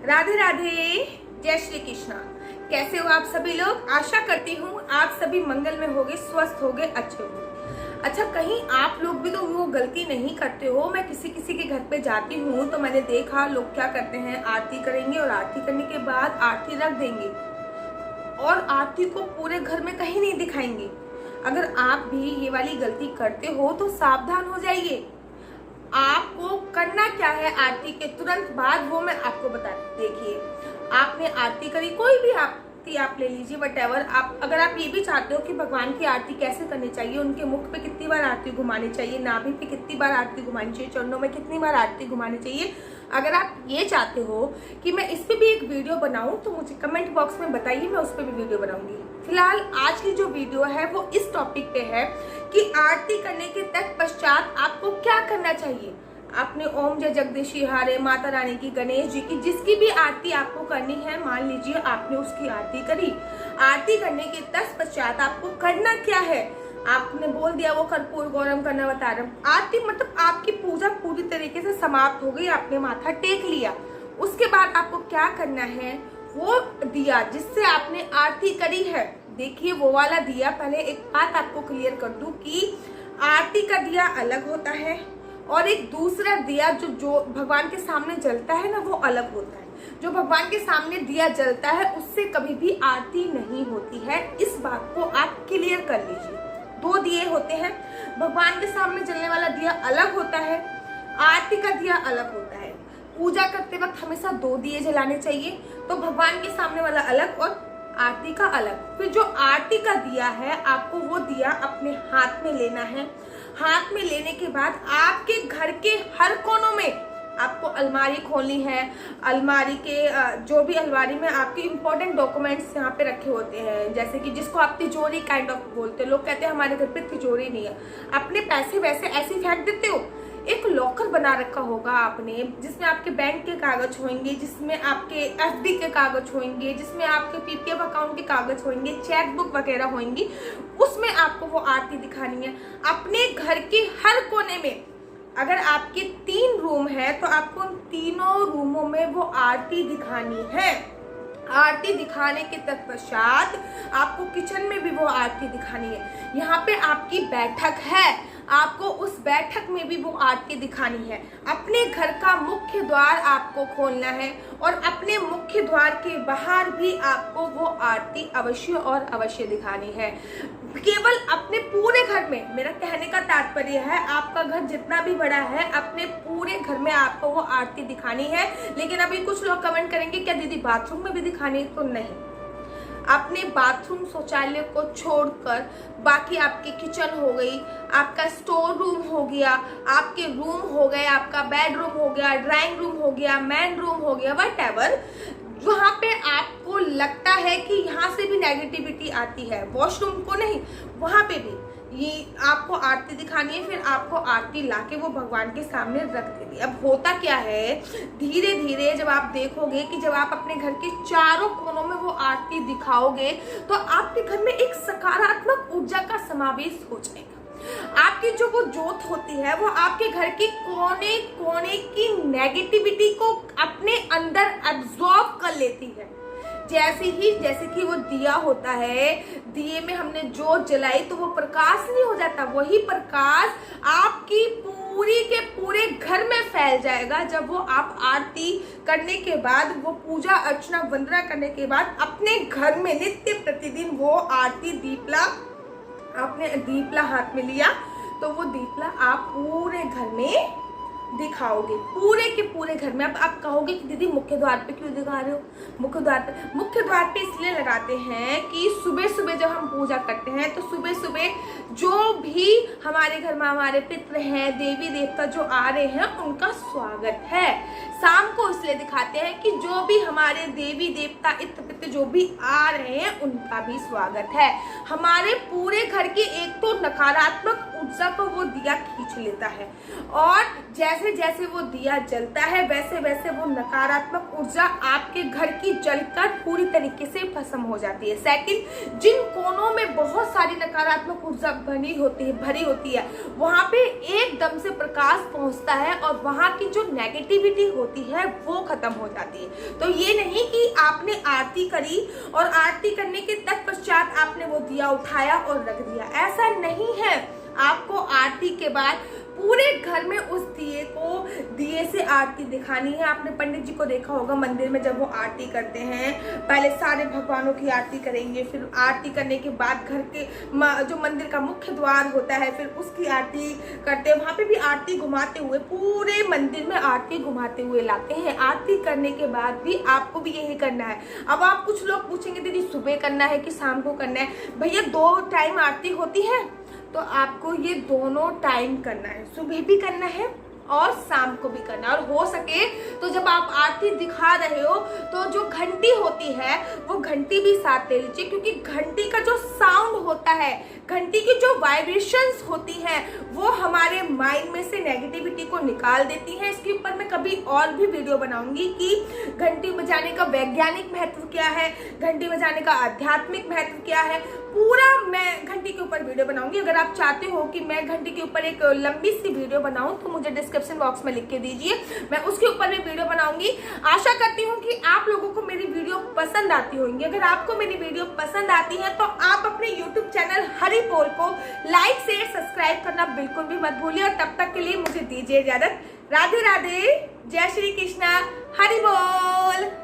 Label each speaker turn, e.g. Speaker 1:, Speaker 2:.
Speaker 1: राधे राधे, जय श्री कृष्णा। कैसे हो आप सभी लोग? आशा करती हूँ आप सभी मंगल में होगे, स्वस्थ होगे, अच्छे होगे। अच्छा, कहीं आप लोग भी तो वो गलती नहीं करते हो? मैं किसी किसी के घर पे जाती हूँ तो मैंने देखा लोग क्या करते हैं, आरती करेंगे और आरती करने के बाद आरती रख देंगे और आरती को पूरे घर में कहीं नहीं दिखाएंगे। अगर आप भी ये वाली गलती करते हो तो सावधान हो जाइए। आपको करना क्या है आरती के तुरंत बाद, वो मैं आपको बता। देखिए, आपने आरती करी, कोई भी आरती आप ले लीजिए, वटेवर आप। अगर आप ये भी चाहते हो कि भगवान की आरती कैसे करनी चाहिए, उनके मुख पे कितनी बार आरती घुमानी चाहिए, नाभि पे कितनी बार आरती घुमानी चाहिए, चरणों में कितनी बार आरती घुमानी चाहिए, अगर आप ये चाहते हो कि मैं इस पे भी एक वीडियो बनाऊं तो मुझे कमेंट बॉक्स में बताइए, मैं उस पर भी वीडियो बनाऊंगी। फिलहाल आज की जो वीडियो है वो इस टॉपिक पे है कि आरती करने के तत्पश्चात आपको क्या करना चाहिए। आपने ओम जय जगदीशी हारे, माता रानी की, गणेश जी की, जिसकी भी आरती आपको करनी है, मान लीजिए आपने उसकी आरती करी। आरती करने के तत्पश्चात आपको करना क्या है? आपने बोल दिया वो कर्पूर गौरम कर्णवतारम, आरती मतलब आपकी पूजा पूरी तरीके से समाप्त हो गई, आपने माथा टेक लिया। उसके बाद आपको क्या करना है, वो दिया जिससे आपने आरती करी है, देखिए वो वाला दिया। पहले एक बात आपको क्लियर कर दूं कि आरती का दिया अलग होता है और एक दूसरा दिया जो भगवान के सामने जलता है ना, वो अलग होता है। जो भगवान के सामने दिया जलता है उससे कभी भी आरती नहीं होती है, इस बात को आप क्लियर कर लीजिए। दो दिए होते हैं, भगवान के सामने जलने वाला दिया अलग होता है, आरती का दिया अलग होता है। पूजा करते वक्त हमेशा दो दिए जलाने चाहिए, तो भगवान के सामने वाला अलग और आरती का अलग। फिर जो आरती का दिया है, आपको वो दिया अपने हाथ में लेना है। हाथ में लेने के बाद आपके घर के हर कोनों में आपको अलमारी खोलनी है। अलमारी के जो भी अलमारी में आपके इंपॉर्टेंट डॉक्यूमेंट्स यहाँ पे रखे होते हैं, जैसे कि जिसको आप तिजोरी काइंड ऑफ बोलते हो। लोग कहते हैं हमारे घर पे तिजोरी नहीं है, अपने पैसे वैसे ऐसे फेंक देते हो। एक लॉकर बना रखा होगा आपने, जिसमें आपके बैंक के कागज होंगे, जिसमें आपके एफडी के कागज होंगे, जिसमें आपके पीपीएफ अकाउंट के कागज होंगे, चेक बुक वगैरह होंगी। उसमें आपको वो आरती दिखानी है अपने घर के हर कोने में। अगर आपके 3 रूम है तो आपको उन तीनों रूमों में वो आरती दिखानी है। आरती दिखाने के तत्पश्चात आपको किचन में भी वो आरती दिखानी है। यहाँ पे आपकी बैठक है, आपको उस बैठक में भी वो आरती दिखानी है। अपने घर का मुख्य द्वार आपको खोलना है और अपने मुख्य द्वार के बाहर भी आपको वो आरती अवश्य और अवश्य दिखानी है। केवल अपने पूरे घर में, मेरा कहने का तात्पर्य है आपका घर जितना भी बड़ा है, अपने पूरे घर में आपको वो आरती दिखानी है। लेकिन अभी कुछ लोग कमेंट करेंगे क्या दीदी बाथरूम में भी दिखानी है? तो नहीं, अपने बाथरूम शौचालय को छोड़कर बाकी आपकी किचन हो गई, आपका स्टोर रूम हो गया, आपके रूम हो गए, आपका बेडरूम हो गया, ड्राइंग रूम हो गया, मेन रूम हो गया, व्हाटएवर, जहाँ पे आपको लगता है कि यहाँ से भी नेगेटिविटी आती है, वॉशरूम को नहीं, वहां पे भी ये आपको आरती दिखानी है। फिर आपको आरती लाके वो भगवान के सामने रख देनी। अब होता क्या है, धीरे धीरे जब आप देखोगे कि जब आप अपने घर के चारों कोनों में वो आरती दिखाओगे तो आपके घर में एक सकारात्मक ऊर्जा का समावेश हो जाएगा। आपकी जो वो ज्योत होती है वो आपके घर के कोने कोने की नेगेटिविटी को अपने अंदर एब्जॉर्ब कर लेती है। जैसे कि वो दिया होता है, दिए में हमने जोत जलाई तो वो प्रकाश नहीं हो जाता, वही प्रकाश आपकी पूरी के पूरे घर में फैल जाएगा। जब वो आप आरती करने के बाद, वो पूजा अर्चना वंदना करने के बाद अपने घर में नित्य प्रतिदिन वो आरती दीपला, आपने दीपला हाथ में लिया तो वो दीपला आप पूरे घर में दिखाओगे, पूरे के पूरे घर में। अब आप कहोगे कि दीदी मुख्य द्वार पे क्यों दिखा रहे हो? मुख्य द्वार पे इसलिए लगाते हैं कि सुबह सुबह जब हम पूजा करते हैं तो सुबह सुबह जो भी हमारे घर में हमारे पितृ हैं, देवी देवता जो आ रहे हैं, उनका स्वागत है। शाम को इसलिए दिखाते हैं कि जो भी हमारे देवी देवता इत्र पितृ जो भी आ रहे हैं उनका भी स्वागत है। हमारे पूरे घर की एक तो नकारात्मक ऊर्जा को वो दिया खींच लेता है और जैसे जैसे वो दिया जलता है वैसे वैसे वो नकारात्मक ऊर्जा आपके घर की जलकर पूरी तरीके से भस्म हो जाती है। सेकंड, जिन कोनों में बहुत सारी नकारात्मक ऊर्जा भरी होती है वहां पे एकदम से प्रकाश पहुंचता है और वहां की जो नेगेटिविटी होती है वो खत्म हो जाती है। तो ये नहीं कि आपने आरती करी और आरती करने के तत्पश्चात आपने वो दिया उठाया और रख दिया, ऐसा नहीं है। आपको आरती के बाद पूरे घर में उस दिए से आरती दिखानी है। आपने पंडित जी को देखा होगा मंदिर में जब वो आरती करते हैं, पहले सारे भगवानों की आरती करेंगे, फिर आरती करने के बाद घर के जो मंदिर का मुख्य द्वार होता है फिर उसकी आरती करते हैं। वहां पे भी आरती घुमाते हुए पूरे मंदिर में आरती घुमाते हुए लाते हैं। आरती करने के बाद भी आपको भी यही करना है। अब आप कुछ लोग पूछेंगे दीदी सुबह करना है कि शाम को करना है? भैया 2 टाइम आरती होती है तो आपको ये दोनों टाइम करना है, सुबह भी करना है और शाम को भी करना है। और हो सके तो जब आप आरती दिखा रहे हो तो जो घंटी होती है वो घंटी भी साथ ले लीजिए, क्योंकि घंटी का जो साउंड होता है, घंटी की जो वाइब्रेशंस होती हैं वो हमारे माइंड में से नेगेटिविटी को निकाल देती हैं। इसके ऊपर मैं कभी और भी वीडियो बनाऊंगी कि घंटी बजाने का वैज्ञानिक महत्व क्या है, घंटी बजाने का आध्यात्मिक महत्व क्या है, पूरा मैं घंटी के ऊपर वीडियो बनाऊंगी। अगर आप चाहते हो कि मैं घंटी के ऊपर एक लंबी सी वीडियो बनाऊं तो मुझे डिस्क्रिप्शन बॉक्स में लिख के दीजिए, मैं उसके ऊपर भी वीडियो बनाऊंगी। आशा करती हूँ कि आप लोगों को मेरी वीडियो पसंद आती होंगी। अगर आपको मेरी वीडियो पसंद आती है तो आप अपने यूट्यूब चैनल हरि बोल को लाइक शेयर सब्सक्राइब करना बिल्कुल भी मत भूलिए। और तब तक के लिए मुझे दीजिए इजाजत। राधे राधे, जय श्री कृष्णा, हरि बोल।